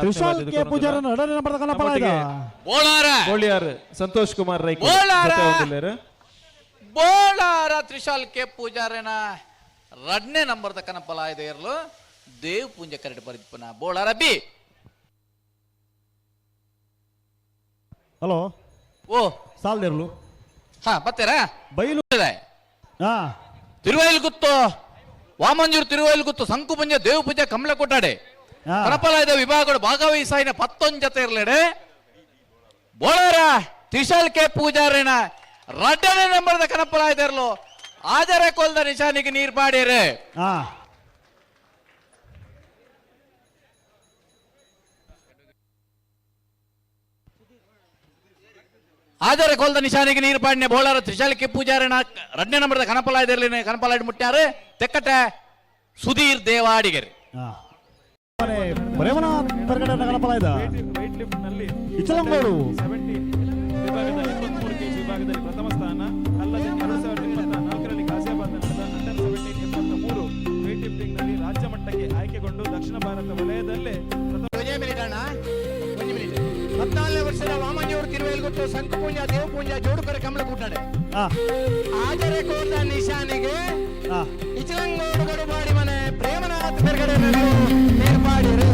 Trishal K Pujara ಎರಡನೇ number Bolar Santhosh Kumar Rai Bolar Trishal K ಪೂಜಾರನ ಎರಡನೇ ನಂಬರ್ ಕನಪಲ ಇದೆ ಇರಲು ದೇವ್ ಪೂಂಜೆ ಕರೆಕ್ಟ್ ಬರಿದ್ಪನ ಬೋಳಾರ ಬಿ. ಹಲೋ ಓ ಸಾಲ್ದಿರ್ಲು ಹಾ ಬತ್ತೀರಾ ಬೈಲು ಹಾ ತಿರುವೈಲ್ಗುತ್ತು ವಾಮಂಜೂರು ತಿರುವೈಲ್ಗುತ್ತು ಸಂಕು ಪುಂಜ ದೇವ್ ಪೂಜೆ ಕಮಲ ಕೊಟ್ಟಾಡೆ ಕನಪಲಾಯದ ವಿಭಾಗಗಳು ಭಾಗವಹಿಸಾಯಿನ 11 ಜೊತೆ ಇರ್ಲೇಡೆ ಬೋಳಾರ ತ್ರಿಶಾಲ್ ಕೆ ಪೂಜಾರಿನ ಎರಡನೇ ನಂಬರ್ದ ಕನಪಲಾಯದ ಇರಲು ಆಜರೆ ಕೊಲ್ದ ನಿಶಾನಿಗೆ ನೀರ್ ಪಾಡಿರೆ ಆಜರೆ ಕೊಲ್ದ ನಿಶಾನಿಗೆ ನೀರು ಪಾಡಿನ ಬೋಳಾರ ತ್ರಿಶಾಲ್ ಕೆ ಪೂಜಾರಿನ ಎರಡನೇ ನಂಬರ್ದ ಕನಪಲಾಯದ ಇರಲಿ ಕನಪಲಾಯ ಮುಟ್ಟಾರೆ ತೆಕ್ಕಟೆ ಸುಧೀರ್ ದೇವಾಡಿಗೆರೆ ಇಚಲಂಗೋಡು ವಿಭಾಗದ 23 ಕೆಜಿ ವಿಭಾಗದಲ್ಲಿ ಪ್ರಥಮ ಸ್ಥಾನ ಅಲ್ಲದೆ 2024ರಲ್ಲಿ ಗಾಜಿಯಾಬಾದ್ ನಡೆದ ಅಂಡರ್ 17 23 ವೇಟ್ ಲಿಫ್ಟಿಂಗ್ ನಲ್ಲಿ ರಾಜ್ಯ ಮಟ್ಟಕ್ಕೆ ಆಯ್ಕೆಗೊಂಡು ದಕ್ಷಿಣ ಭಾರತ ವಲಯದಲ್ಲೇ 14ನೇ ವರ್ಷದ ವಾಮಂಜೂರು ತಿರುವೇಲ್ಗುತ್ತು ಸಂಕುಪುಂಜ ದೇವಪುಂಜ ಜೋಡುಕರ ಕಮಲ ಕೂಟಾಡೆ ಆಜರೆ ಕೋದ ನಿಶಾನಿಗೆ ಇಚಲಂಗೋಡು ಗಡುಬಾಡಿ ಮನೆ ಪ್ರೇಮನಾಥ್ ಬೆರ್ಗಡೆ ನೀರ್ಪಾಡಿರೆ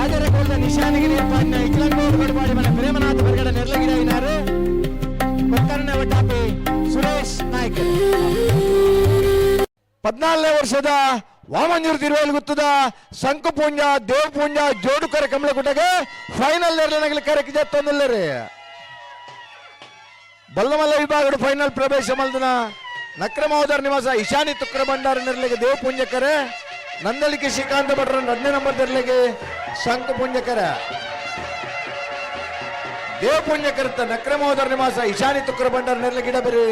ಆಜರೆ ಕೋದ ನಿಶಾನಿಗೆ ನೀರ್ಪಾಡಿನ ಇಚಲಂಗೋಡು ಗಡುಬಾಡಿ ಮನೆ ಪ್ರೇಮನಾಥ್ ಬೆರ್ಗಡೆ ನೆರ್ಲಗಿರಾಯಿನಾರು ಕೊಕ್ಕರ್ಣ ವಟಾಪಿ ಸುರೇಶ್ ನಾಯ್ಕ. 14ನೇ ವರ್ಷದ ವಾಮಂಜೂರು ತಿರುವೇಲ್ಗುತ್ತದ ಸಂಕುಪುಂಜ ದೇವಪುಂಜ ಜೋಡುಕರ ಕಮಲ ಕೂಟಗೆ ಫೈನಲ್ ನಿರ್ಣಯ ಕರೆಕ್ಟ್ ಜತ್ತೊಂದಲ್ಲೇ ಬಲ್ಲಮಲ್ಲ ವಿಭಾಗದ ಫೈನಲ್ ಪ್ರವೇಶ ಮಲ್ದನ ನಕ್ರಮೋದರ್ ನಿವಾಸ ಇಶಾನಿ ತುಕ್ರ ಭಂಡಾರ ನಿರ್ಲೆಗೆ ದೇವಪುಂಜಕರೆ ನಂದಳಿಕೆ ಶ್ರೀಕಾಂತ ಭಟ್ರ 2ನೇ ನಂಬರ್ ನಿರ್ಲೆಗೆ ಶಂಕುಪುಂಜಕರ ದೇವಪುಂಜಕರತ ನಕ್ರಮೋದರ್ ನಿವಾಸ ಇಶಾನಿ ತುಕ್ರ ಭಂಡಾರ ನಿರ್ಲೆಗೆ ಇಡಬರಿ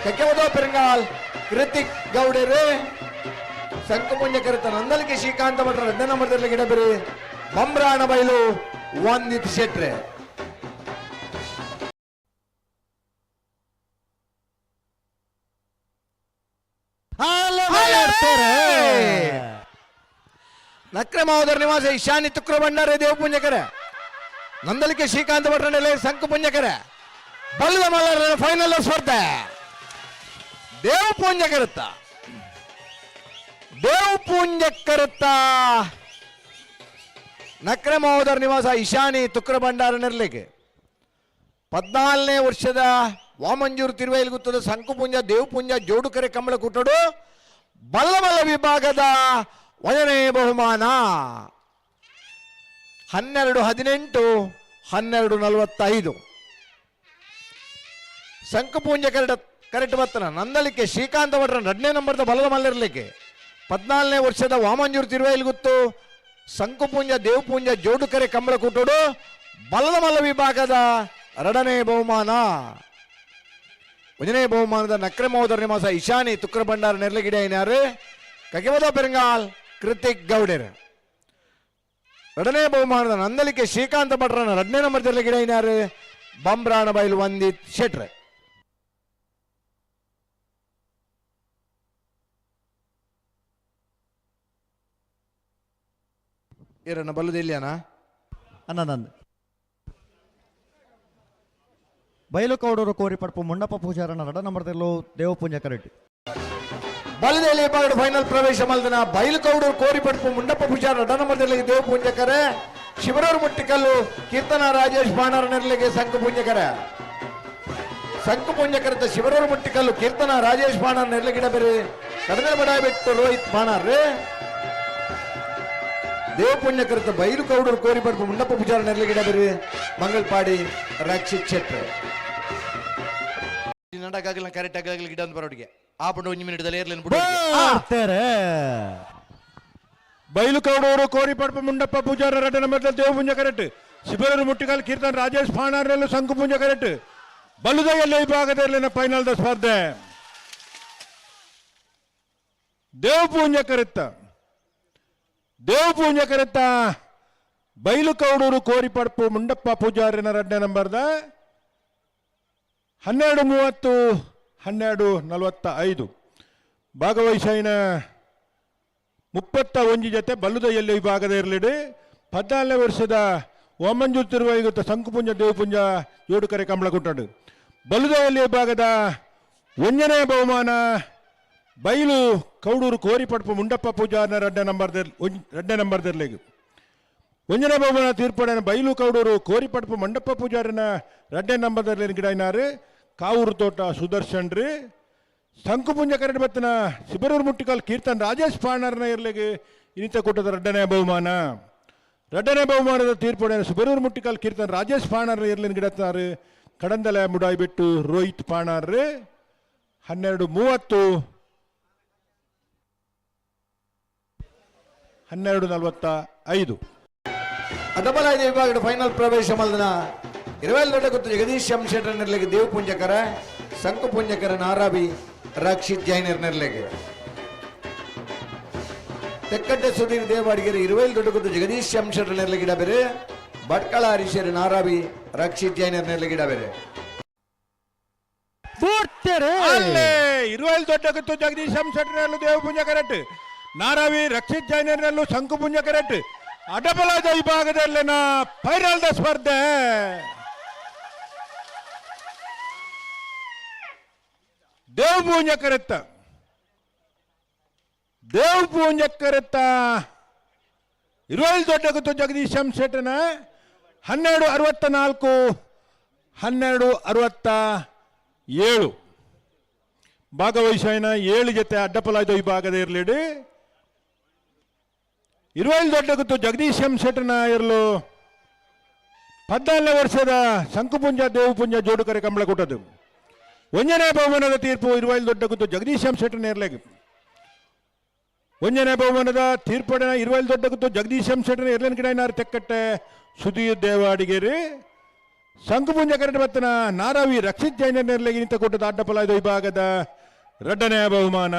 ಕಕೆವದೋ ಪೆರಂಗಾಲ್ ಕೃತಿಕ್ ಗೌಡರೆ ಶಂಕುಪುಂಜಕರತ ನಂದಳಿಕೆ ಶ್ರೀಕಾಂತ ಭಟ್ರ 2ನೇ ನಂಬರ್ ನಿರ್ಲೆಗೆ ಇಡಬರಿ ಬಂಬ್ರಾಣ ಬೈಲು ವಂದಿತ್ ಶೆಟ್ರೆ. ನಕ್ರಮೋದರ್ ನಿವಾಸ ಇಶಾನಿ ತುಕ್ರ ಭಂಡಾರ ದೇವಪುಂಜಕರ ನಂದಳಿಕೆ ಶ್ರೀಕಾಂತ ಭಟ್ರ ಸಂಕುಪುಂಜಕರ ಬಲ್ಲದ ಮಲ್ಲರ ಫೈನಲ್ ಸ್ಪರ್ಧೆ ದೇವಪುಂಜಕರತ್ತ ನಕ್ರಮೋದರ್ ನಿವಾಸ ಇಶಾನಿ ತುಕ್ರ ಭಂಡಾರ ನಿರ್ಲೆಗೆ 14ನೇ ವರ್ಷದ ವಾಮಂಜೂರು ತಿರುವೈಲ್ಗುತ್ತದ ಸಂಕುಪುಂಜ ದೇವಪುಂಜ ಜೋಡುಕರೆ ಕಮಲ ಕೂಟಡು ಬಲ್ಲಮಲ್ಲ ವಿಭಾಗದ 1ನೇ ಬಹುಮಾನ 12-18 12-45 ಸಂಕುಪುಂಜ ಕರೆಕ್ಟ್ ಬರ್ತನ ನಂದಳಿಕೆ ಶ್ರೀಕಾಂತ ಭಟ್ರ 2ನೇ ನಂಬರ್ದ ಬಲದ ಮಲ್ಲಿರ್ಲಿಕ್ಕೆ 14ನೇ ವರ್ಷದ ವಾಮಂಜೂರು ತಿರುವೈಲ್ಗುತ್ತು ಸಂಕುಪುಂಜ ದೇವಪುಂಜ ಜೋಡುಕರೆ ಕಮಲ ಕೂಟೋಡು ಬಲದ ಮಲ್ಲ ವಿಭಾಗದ 2ನೇ ಬಹುಮಾನ 1ನೇ ಬಹುಮಾನದ ನಕ್ರಮೋದರ್ ನಿವಾಸ ಇಶಾನಿ ತುಕ್ರ ಭಂಡಾರ ನೆರ್ಲಗಿಡೆ ಏನಾರು ಕಗೆವದ ಪೆರಂಗಾಲ್ ಕೃತಿಕ್ ಗೌಡರ್ 2ನೇ ಬಹುಮಾನದ ನಂದಳಿಕೆ ಶ್ರೀಕಾಂತ ಭಟ್ರನ 2ನೇ ನಂಬರ್ ನೆರ್ಲಗಿಡೆ ಏನಾರು ಬಂಬ್ರಾಣ ಬೈಲು ವಂದಿತ್ ಶೆಟ್ರೆ. ಇರಣ್ಣ ಬಲ್ಲದಿಲ್ಯಾನ ಅನ್ನಂದು ಬಯಲು ಕೌಡೂರು ಕೋರಿ ಪಡ್ಪು ಮುಂಡಪ್ಪ ಪೂಜಾರನ 2ನೇ ನಂಬರ್ದಲ್ಲೂ ದೇವಪುಂಜ ಕರೆಕ್ಟ್ ಬಲದಲ್ಲಿ ವಿಭಾಗದ ಫೈನಲ್ ಪ್ರವೇಶ ಮಲ್ದನ ಬಯಲು ಕೌಡೂರು ಕೋರಿ ಪಡ್ಪು ಮುಂಡಪ್ಪ ಪೂಜಾರ 2ನೇ ನಂಬರ್ದಲ್ಲಿ ದೇವಪುಂಜಕರೆ ಶಿವರೂರು ಮುಟ್ಟಿಕಲ್ಲು ಕೀರ್ತನ ರಾಜೇಶ್ ಬಾಣರ ನೆರಳಿಗೆ ಸಂಕುಪುಂಜಕರ ಶಿವರೂರು ಮುಟ್ಟಿಕಲ್ಲು ಕೀರ್ತನ ರಾಜೇಶ್ ಬಾಣರ ನೆರಳಿಗಿಡಬೇರಿ ಕಡದರ ಬಡಾಯಿ ಬಿಟ್ಟು ರೋಹಿತ್ ಬಾಣರ್ರೆ ದೇವಪುಣ್ಯಕೃತ ಬೈಲು ಕೌಡೂರು ಕೋರಿ ಪಡ್ಪು ಮುಂಡಪ್ಪ ಪೂಜಾರ ನೆರಳಿಗಿಡಬೇರಿ ಮಂಗಲ್ಪಾಡಿ ರಕ್ಷಿತ್ ಶೆಟ್ರೆ ನಡಗಾಗಲ್ಲ ಕರೆಕ್ಟ್ ಆಗಲಿ ಗಿಡ ಬರೋಡಿಗೆ ಆ ಪುಂಡ 1 ಮಿನಿಟ್ದಲ್ಲಿ ಏರ್ಲೇನು ಬಿಡು ಬೈಲು ಕೌಡೂರು ಕೋರಿ ಪಡ್ಪು ಮುಂಡಪ್ಪ ಪೂಜಾರ 2ನೇ ನಂಬರ್ದಲ್ಲಿ ದೇವಪುಂಜ ಕರೆಕ್ಟ್ ಶಿವರೂರು ಮುಟ್ಟಿಕಲ್ ಕೀರ್ತನ ರಾಜೇಶ್ ಫಾಣಾರ್ನಲ್ಲೂ ಸಂಕುಪುಂಜ ಕರೆಕ್ಟ್ ಬಲುದೆಯಲ್ಲಿ ವಿಭಾಗದಲ್ಲಿನ ಫೈನಲ್ ಸ್ಪರ್ಧೆ ದೇವಪುಂಜ ಕರೆತ್ತ ಬೈಲು ಕೌಡೂರು ಕೋರಿ ಪಡ್ಪು ಮುಂಡಪ್ಪ ಪೂಜಾರಿನ 2ನೇ ನಂಬರ್ದ 12:30 12:45 ಭಾಗವಹಿಸಿನ 31 ಜೊತೆ ಬಲ್ಲುದೆಯಲ್ಲಿ ವಿಭಾಗದ ಇರಲಿಡಿ 14ನೇ ವರ್ಷದ ವಾಮಂಜೂರು ತಿರುವೈಗುತ್ತ ಸಂಕುಪುಂಜ ದೇವಪುಂಜ ಜೋಡುಕರೆ ಕಂಬಳಕುಂಟಡು ಬಲುದಯಲ್ಲಿ ವಿಭಾಗದ 1ನೇ ಬಹುಮಾನ ಬೈಲು ಕೌಡೂರು ಕೋರಿಪಡ್ಪು ಮುಂಡಪ್ಪ ಪೂಜಾರನ 2ನೇ ನಂಬರ್ದರ್ಲೆಗ್ 1ನೇ ಬಹುಮಾನ ತೀರ್ಪಡೆನ ಬೈಲು ಕೌಡೂರು ಕೋರಿಪಡ್ಪು ಮಂಡಪ್ಪ ಪೂಜಾರನ 2ನೇ ನಂಬರ್ದಲ್ಲಿ ಗಿಡನಾರು ಕಾವೂರು ತೋಟ ಸುದರ್ಶನ್ ರೀ ಸಂಕುಪುಂಜ ಕರಡು ಬತ್ತನ ಸಿಬರೂರು ಮುಟ್ಟಿಕಾಲ್ ಕೀರ್ತನ್ ರಾಜೇಶ್ ಪಾಣರ್ನ ಇರ್ಲೆಗೆ ಇನ್ನಿತ ಕೂಟದ 2ನೇ ಬಹುಮಾನ 2ನೇ ಬಹುಮಾನದ ತೀರ್ಪಡೆನ ಸಿಬರೂರು ಮುಟ್ಟಿಕಾಲ್ ಕೀರ್ತನ್ ರಾಜೇಶ್ ಪಾಣರ್ನ ಇರ್ಲಿನ ಗಿಡತ್ತಾರೆ ಕಡಂದಲ ಮುಡಾಯಿ ಬಿಟ್ಟು ರೋಹಿತ್ ಪಾಣರ್ 12:30 12:45 ಅಡ್ಡಬಲಾಯ್ದ ವಿಭಾಗದ ಫೈನಲ್ ಪ್ರವೇಶ ಮಲ್ದನ 20 ಗೊತ್ತು ಜಗದೀಶ್ ಶೆಟ್ಟರ್ ನಿರ್ಲೆಗೆ ದೇವ್ ಪುಂಜಕರ ಸಂಕು ಪುಂಜಕರ ನಾರಾಬಿ ರಕ್ಷಿತ್ ಜೈನರ್ ನಿರ್ಲೆಗೆ ತೆಕ್ಕಟ್ಟೆ ಸುಧೀರ್ ದೇವಾಡಿಗೆರೆ 20 ಗೊತ್ತು ಜಗದೀಶ್ ಶೆಟ್ಟರ್ ನಿರ್ಲೆಗಿಡ ಬೇರೆ ಭಟ್ಕಳ ಹರೀಶರ್ ನಾರಾಬಿ ರಕ್ಷಿತ್ ಜೈನರ್ ನಿರ್ಲೆಗಿಡ ಬೇರೆ ಅಲ್ಲೇ 20 ಗೊತ್ತು ಜಗದೀಶ್ ಶೆಟ್ಟರ್ನಲ್ಲೂ ದೇವಪುಂಜ ಕರೆಕ್ಟ್ ನಾರಾವಿ ರಕ್ಷಿತ್ ಜೈನರ್ನಲ್ಲೂ ಸಂಕುಪುಂಜ ಕರೆಕ್ಟ್ ಅಡ್ಡಬಲಾದ ವಿಭಾಗದಲ್ಲಿನ ಫೈನಲ್ ಸ್ಪರ್ಧೆ ದೇವಪುಂಜ ಕರೆತ್ತ 20 ಗೊತ್ತು ಜಗದೀಶ್ ಶೆಟ್ಟರ್ನ 12:64 12:67 ಭಾಗವಹಿಸಿನ 7 ಜೊತೆ ಅಡ್ಡಪಲಾಯ್ದ ವಿಭಾಗದ ಇರಲಿಡಿ 20 ಗೊತ್ತು ಜಗದೀಶ್ ಶೆಟ್ಟರ್ನ ಇರಲು 14ನೇ ವರ್ಷದ ಸಂಕುಪುಂಜ ದೇವಪುಂಜ ಜೋಡುಕರೆ ಕಂಬಳ ಕೊಟ್ಟದು 1ನೇ ಬಹುಮಾನದ ತೀರ್ಪು 20 ಗೊತ್ತು ಜಗದೀಶ್ ಶೆಟ್ಟರ್ನ ಇರಲಿಗೆ 1ನೇ ಬಹುಮಾನದ ತೀರ್ಪಡಿನ 20 ಗೊತ್ತು ಜಗದೀಶ್ ಶೆಟ್ಟರ್ನ ಇರ್ಲಿನ ಗಿಡ ತೆಕ್ಕಟ್ಟೆ ಸುಧೀರ್ ದೇವಾಡಿಗೆರೆ ಸಂಕುಪುಂಜ ಕರೆಕ್ಟ್ ಬತ್ತನ ನಾರಾವಿ ರಕ್ಷಿತ್ ಜೈನರ್ ಇರ್ಲಿಗೆ ನಿಂತ ಕೊಟ್ಟದ ಅಡ್ಡಪಲಾಯ್ದ ವಿಭಾಗದ 2ನೇ ಬಹುಮಾನ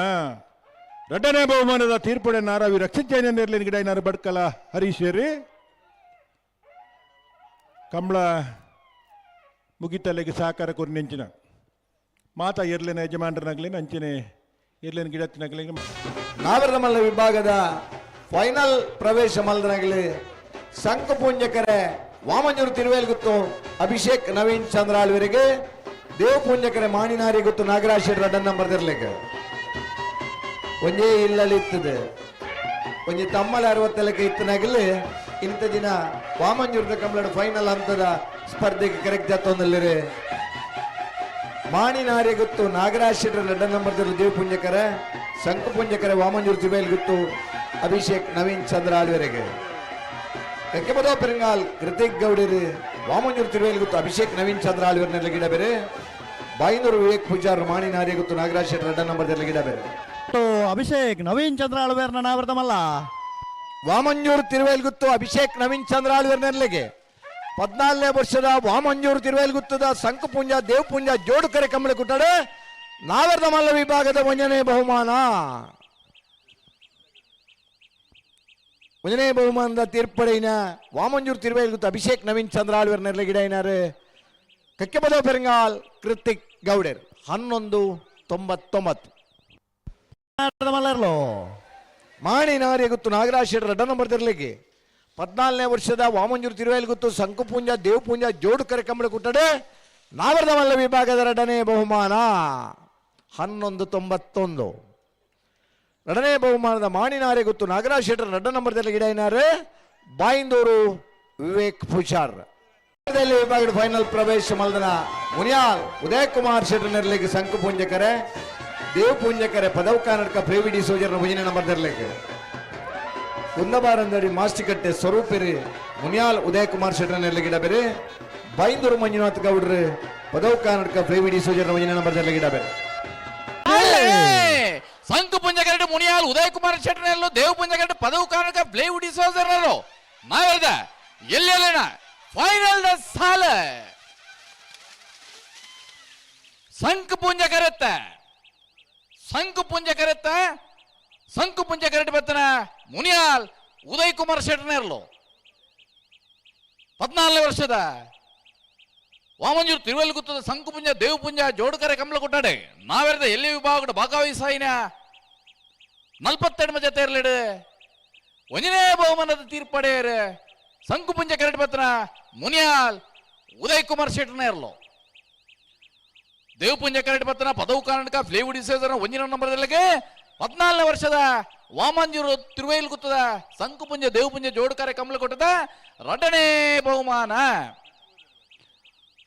2ನೇ ಬಹುಮಾನದ ತೀರ್ಪಡೆ ನಾರಾವಿ ರಕ್ಷಿತ್ ಜೈನರ್ ಇರ್ಲಿನ ಗಿಡ ಬಡ್ಕಲ ಹರೀಶೇರಿ ಕಂಬಳ ಮುಗಿತಲೆಗೆ ಸಹಕಾರ ಕೊರಿ ನೆಂಚಿನ ಮಾತಾ ಇರ್ಲಿನ ಯಜಮಾನರನಾಗ್ಲಿ ಅಂಚನೆ ಇರ್ಲಿನ ಗಿಡತ್ತಿನಾಗ್ಲಿ ನಾವರದ ಮಲ್ಲ ವಿಭಾಗದ ಫೈನಲ್ ಪ್ರವೇಶ ಮಲ್ದನಾಗಲಿ ಸಂಕು ಪುಂಜಕರೆ ವಾಮಂಜೂರು ತಿರುವೇಲ್ಗುತ್ತು ಅಭಿಷೇಕ್ ನವೀನ್ ಚಂದ್ರಾಳ್ವರಿಗೆ ದೇವ್ ಪುಂಜಕರೆ ಮಾಣಿನಾರಿ ಗುತ್ತು ನಾಗರಾಜ್ ಶೆಟ್ಟಿ 2ನೇ ನಂಬರ್ದಿರ್ಲಿಕ್ಕೆ ಒಂಜೇ ಇಲ್ಲಲಿತ್ತದೆ ಒಂಜಿ ತಮ್ಮಲ 60 ಇತ್ತನಾಗಲಿ ಇಂಥ ದಿನ ವಾಮಂಜೂರದ ಕಂಬಳದ ಫೈನಲ್ ಹಂತದ ಸ್ಪರ್ಧೆಗೆ ಕರೆಕ್ಟ್ ಜತ್ತೊಂದಲ್ಲಿರಿ ಮಾಣಿನಾರಿ ಗುತ್ತು ನಾಗರಾಜ್ ಶೆಟ್ಟಿ 2ನೇ ನಂಬರ್ದಲ್ಲಿ ದೇವ್ ಪುಂಜಕರೆ ಸಂಕು ಪುಂಜಕರೆ ವಾಮಂಜೂರು ತಿರುವೇಲ್ಗುತ್ತು ಅಭಿಷೇಕ್ ನವೀನ್ ಚಂದ್ರಾಳ್ವರಿಗೆ ಕೆಬ್ಬದೋ ಪೆರಂಗಾಲ್ ಕೃತಿಕ್ ಗೌಡರು ವಾಮಂಜೂರು ತಿರುವೇಲ್ಗುತ್ತು ಅಭಿಷೇಕ್ ನವೀನ್ ಚಂದ್ರ ಆಳ್ವರ್ನಲ್ಲಿ ಗಿಡ ಬೇರೆ ಬಾಯಿಂದೂರು ವಿವೇಕ್ ಪೂಜಾರ್ ಮಾಣಿನಾರಿ ಗುತ್ತು ನಾಗರಾಜ್ ಶೆಟ್ಟಿ 2ನೇ ನಂಬರ್ದಲ್ಲಿ ಗಿಡ ಬೇರೆ ಅಭಿಷೇಕ್ ನವೀನ್ ಚಂದ್ರ ಅಳವೇರ್ನ ನಾವರ್ದಮಲ್ಲ ವಾಮಂಜೂರು ತಿರುವೇಲ್ಗುತ್ತು ಅಭಿಷೇಕ್ ನವೀನ್ ಚಂದ್ರ ಆಳ್ವರ್ನಲ್ಲಿಗೆ 14ನೇ ವರ್ಷದ ವಾಮಂಜೂರು ತಿರುವೇಲ್ಗುತ್ತದ ಸಂಕುಪುಂಜ ದೇವಪುಂಜ ಜೋಡುಕರೆ ಕಂಬಳ ಕುಟ್ಟಡೆ ನಾವರ್ದ ಮಲ್ಲ ವಿಭಾಗದ 1ನೇ ಬಹುಮಾನ 1ನೇ ಬಹುಮಾನದ ತೀರ್ಪಡೆಯಿನ ವಾಮಂಜೂರು ತಿರುವೇಲ್ಗುತ್ತು ಅಭಿಷೇಕ್ ನವೀನ್ ಚಂದ್ರ ಆಳ್ವರ್ನಲ್ಲಿ ಗಿಡ ಏನಾರು ಕಕ್ಕೆಬದ ಪೆರಂಗಾಲ್ ಕೃತಿಕ್ ಗೌಡರ್ 11:99 ಮಾಣಿನಾರಿ ಗುತ್ತು ನಾಗರಾಜ್ ಶೆಟ್ಟಿ 2ನೇ ನಂಬರ್ದಿರ್ಲಿಕ್ಕೆ 14ನೇ ವರ್ಷದ ವಾಮಂಜೂರು ತಿರುವೇಲ್ಗುತ್ತು ಸಂಕುಪುಂಜ ದೇವಪುಂಜ ಜೋಡುಕರೆ ಕಂಬಳ ಕುಟ್ಟಡೆ ನಾವರ್ದ ಮಲ್ಲ ವಿಭಾಗದ 2ನೇ ಬಹುಮಾನ 11:91 2ನೇ ಬಹುಮಾನದ ಮಾಣಿನಾರಿ ಗುತ್ತು ನಾಗರಾಜ್ ಶೆಟ್ಟಿ 2ನೇ ನಂಬರ್ದಲ್ಲಿ ಗಿಡ ಏನಾರು ಬಾಯಿಂದೂರು ವಿವೇಕ್ ಪೂಜಾರ್ ವಿಭಾಗದ ಫೈನಲ್ ಪ್ರವೇಶ ಮಲ್ದನ ಮುನಿಯಾಲ್ ಉದಯ್ ಕುಮಾರ್ ಶೆಟ್ಟಿ ನಿರ್ಲಿಕ್ಕೆ ಸಂಕು ಪುಂಜಕರೆ ದೇವ್ ಪುಂಜಕರೆ ಪದವ್ ಕರ್ನಾಟಕ ಪ್ರೇವಿಡಿ ಸೋಜರ್ನ 1ನೇ ನಂಬರ್ದಿರ್ಲಿಕ್ಕೆ ಕುಂದಬಾರಂದಡಿ ಮಾಸ್ಟಿಕಟ್ಟೆ ಸ್ವರೂಪಿರಿ ಮುನಿಯಾಲ್ ಉದಯ್ ಕುಮಾರ್ ಶೆಟ್ಟಿ ನಿರ್ಲಿ ಗಿಡ ಬೇರೆ ಬಾಯಿಂದೂರು ಮಂಜುನಾಥ್ ಗೌಡ್ರು ಪದವ್ ಕರ್ನಾಟಕ ಪ್ರೇವಿಡಿ ಸೋಜರ್ನ 1ನೇ ನಂಬರ್ದಲ್ಲಿ ಗಿಡ ಬೇರೆ ಸಂಕು ಪುಂಜಕರಡು ಮುನಿಯಾಲ್ ಉದಯ್ ಕುಮಾರ್ ಶೆಟ್ಟರ್ನಲ್ಲೂ ದೇವ್ ಪುಂಜಕರಡು ಪದವು ಕಾರಣಕ ಬ್ಲೇ ಉಡಿಸೋದರಲ್ಲೂ ನಾವೆಲ್ದ ಎಲ್ಲೆಲ್ಲಿನ ಫೈನಲ್ ಸಾಲ ಸಂಕು ಪುಂಜ ಕರೆತ್ತ ಸಂಕು ಪುಂಜ ಕರೆಕ್ಟ್ ಬರ್ತನ ಮುನಿಯಾಲ್ ಉದಯ್ ಕುಮಾರ್ ಶೆಟ್ಟರ್ನಲ್ಲೂ 14ನೇ ವರ್ಷದ ವಾಮಂಜೂರು ತಿರುವಲ್ಗುತ್ತದ ಸಂಕುಪುಂಜ ದೇವಪುಂಜ ಜೋಡುಕರೆ ಕಂಬಳ ಕೊಟ್ಟಾಡೆ ನಾವೆರದ ಎಲ್ಲಿ ವಿಭಾಗದ ಭಾಗವಹಿಸಾಯಿನ 42 ಜೊತೆ ಇರಲಿಡು 1ನೇ ಬಹುಮಾನದ ತೀರ್ಪಡೆಯರು ಸಂಕುಪುಂಜ ಕೆರಟ ಪತ್ರ ಮುನಿಯಾಲ್ ಉದಯ್ ಕುಮಾರ್ ಶೆಟ್ಟರ್ನ ಇರಲು ದೇವಪುಂಜ ಕೆರಟ ಪತ್ರ ಪದವು ಕಾರಣಕ ಫ್ಲೇವುಡ್ ಡಿಸೈಸರ್ 1 ನಂಬರ್ದಲ್ಲಿಗೆ 14ನೇ ವರ್ಷದ ವಾಮಂಜೂರು ತಿರುವೈಲ್ ಗುತ್ತದ ಸಂಕುಪುಂಜ ದೇವಪುಂಜ ಜೋಡುಕಾರೆ ಕಮಲ ಕೊಟ್ಟದ 2ನೇ ಬಹುಮಾನ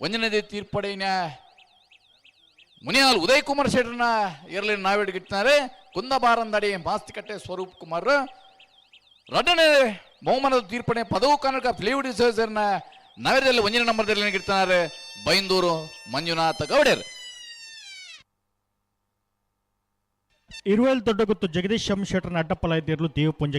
1ನೇ ತೀರ್ಪಡೆಯ ಮುನಿಯಾಲ್ ಉದಯ್ ಕುಮಾರ್ ಶೆಟ್ಟರ್ನ ಇರಲಿ ನಾವಿಡ್ಗಿಟ್ಟಾರೆ ಕುಂದಬಾರಂದಡಿ ಮಾಸ್ತಿಕಟ್ಟೆ ಸ್ವರೂಪ್ ಕುಮಾರ್ 2ನೇ ಬಹುಮಾನದ ತೀರ್ಪಣೆ ಪದವು ಕನ್ನಡ ಫ್ಲೇವುಡ್ ಡಿಸೈಸರ್ನ ನಗರದಲ್ಲಿ 1ನೇ ನಂಬರ್ದಲ್ಲಿ ಇಡ್ತಾರೆ ಬೈಂದೂರು ಮಂಜುನಾಥ ಗೌಡರ್. ಇರುವೆಲ್ ದೊಡ್ಡಗುತ್ತು ಜಗದೀಶ್ ಶೆಟ್ಟರ್ನ ಅಡ್ಡಪ್ಪಲ ಇದ್ದಿರಲು ದೇವಪುಂಜ